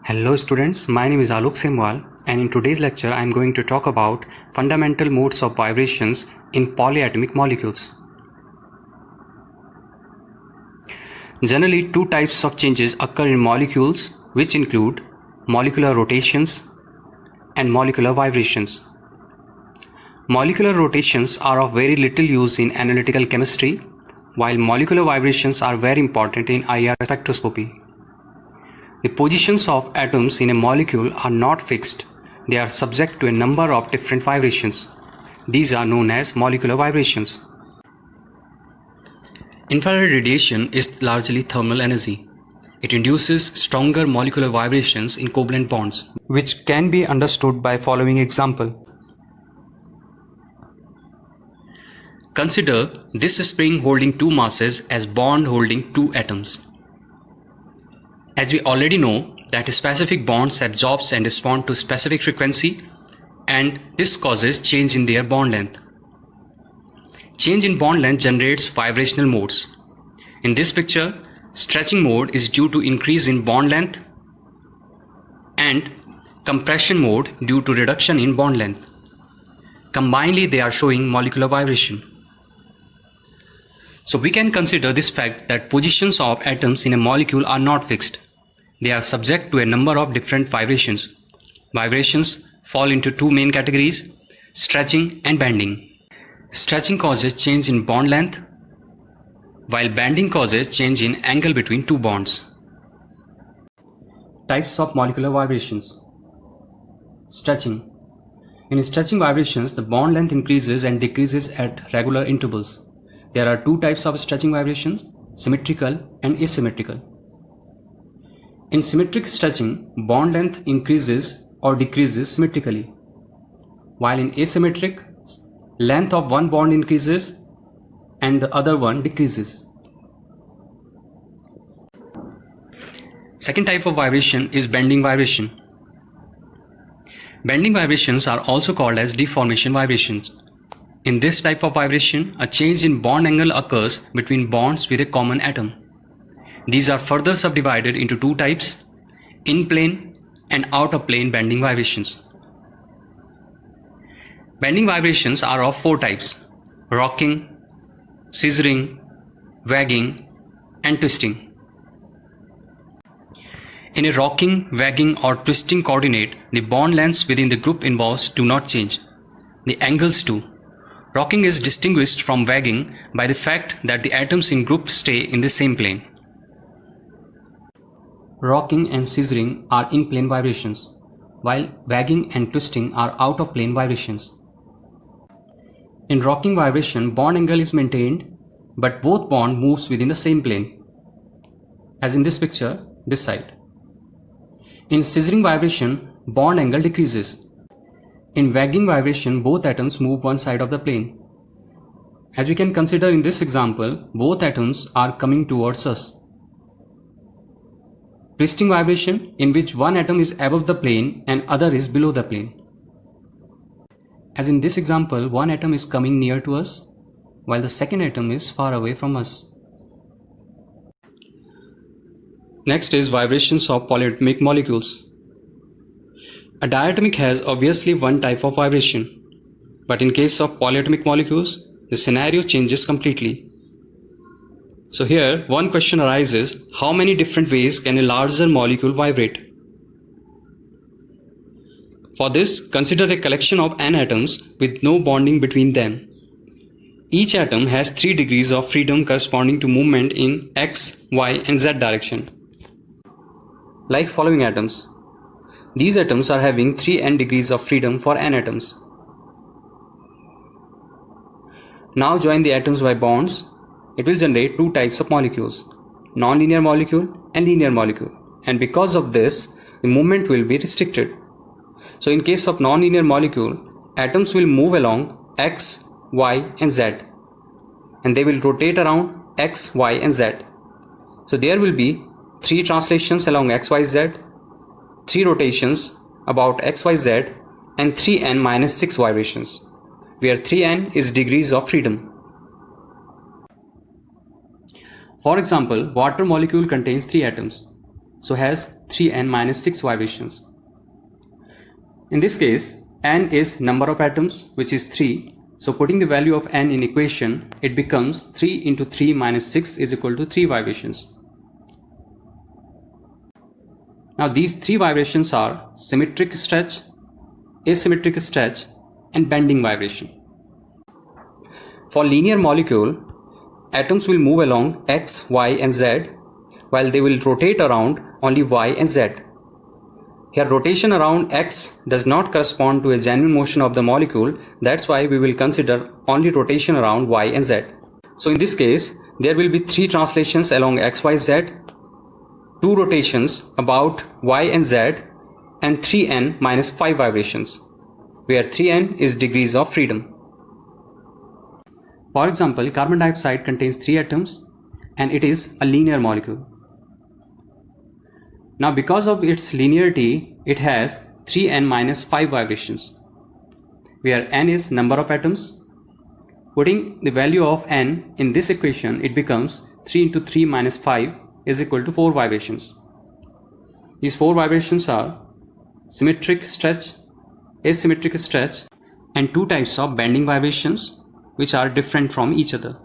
Hello students, my name is Alok Semwal and in today's lecture I am going to talk about fundamental modes of vibrations in polyatomic molecules. Generally, two types of changes occur in molecules, which include molecular rotations and molecular vibrations. Molecular rotations are of very little use in analytical chemistry, while molecular vibrations are very important in IR spectroscopy. The positions of atoms in a molecule are not fixed. They are subject to a number of different vibrations. These are known as molecular vibrations. Infrared radiation is largely thermal energy. It induces stronger molecular vibrations in covalent bonds, which can be understood by following example. Consider this spring holding two masses as bond holding two atoms. As we already know that specific bonds absorbs and respond to specific frequency, and this causes change in their bond length. Change in bond length generates vibrational modes. In this picture, stretching mode is due to increase in bond length and compression mode due to reduction in bond length. Combinedly, they are showing molecular vibration. So we can consider this fact that positions of atoms in a molecule are not fixed. They are subject to a number of different vibrations. Vibrations fall into two main categories: stretching and bending. Stretching causes change in bond length, while bending causes change in angle between two bonds. Types of molecular vibrations. Stretching. In stretching vibrations, the bond length increases and decreases at regular intervals. There are two types of stretching vibrations: symmetrical and asymmetrical. In symmetric stretching, bond length increases or decreases symmetrically, while in asymmetric, length of one bond increases and the other one decreases. Second type of vibration is bending vibration. Bending vibrations are also called as deformation vibrations. In this type of vibration, a change in bond angle occurs between bonds with a common atom. These are further subdivided into two types: in-plane and out-of-plane bending vibrations. Bending vibrations are of four types: rocking, scissoring, wagging, and twisting. In a rocking, wagging, or twisting coordinate, the bond lengths within the group involved do not change. The angles do. Rocking is distinguished from wagging by the fact that the atoms in group stay in the same plane. Rocking and scissoring are in-plane vibrations, while wagging and twisting are out-of-plane vibrations. In rocking vibration, bond angle is maintained, but both bond moves within the same plane, as in this picture, this side. In scissoring vibration, bond angle decreases. In wagging vibration, both atoms move one side of the plane. As we can consider in this example, both atoms are coming towards us. Twisting vibration, in which one atom is above the plane and other is below the plane. As in this example, one atom is coming near to us, while the second atom is far away from us. Next is vibrations of polyatomic molecules. A diatomic has obviously one type of vibration, but in case of polyatomic molecules, the scenario changes completely. So here, one question arises: how many different ways can a larger molecule vibrate? For this, consider a collection of n atoms with no bonding between them. Each atom has 3 degrees of freedom corresponding to movement in x, y, and z direction. Like following atoms. These atoms are having 3n degrees of freedom for n atoms. Now join the atoms by bonds. It will generate two types of molecules: non-linear molecule and linear molecule. And because of this, the movement will be restricted. So in case of non-linear molecule, atoms will move along x, y, and z. And they will rotate around x, y, and z. So there will be 3 translations along x, y, z, 3 rotations about x, y, z, and 3n minus 6 vibrations, where 3n is degrees of freedom. For example, water molecule contains 3 atoms. so has 3n minus 6 vibrations. In this case, n is number of atoms, which is 3. So putting the value of n in equation, it becomes 3 into 3 minus 6 is equal to 3 vibrations. Now these 3 vibrations are symmetric stretch, asymmetric stretch, and bending vibration. For linear molecule, atoms will move along x, y, and z, while they will rotate around only y and z. Here rotation around x does not correspond to a genuine motion of the molecule, that's why we will consider only rotation around y and z. So in this case, there will be 3 translations along x, y, z, 2 rotations about y and z, and 3n minus 5 vibrations, where 3n is degrees of freedom. For example, carbon dioxide contains 3 atoms and it is a linear molecule. Now because of its linearity, it has 3n minus 5 vibrations, where n is number of atoms. Putting the value of n in this equation, it becomes 3 into 3 minus 5 is equal to 4 vibrations. These 4 vibrations are symmetric stretch, asymmetric stretch, and 2 types of bending vibrations which are different from each other.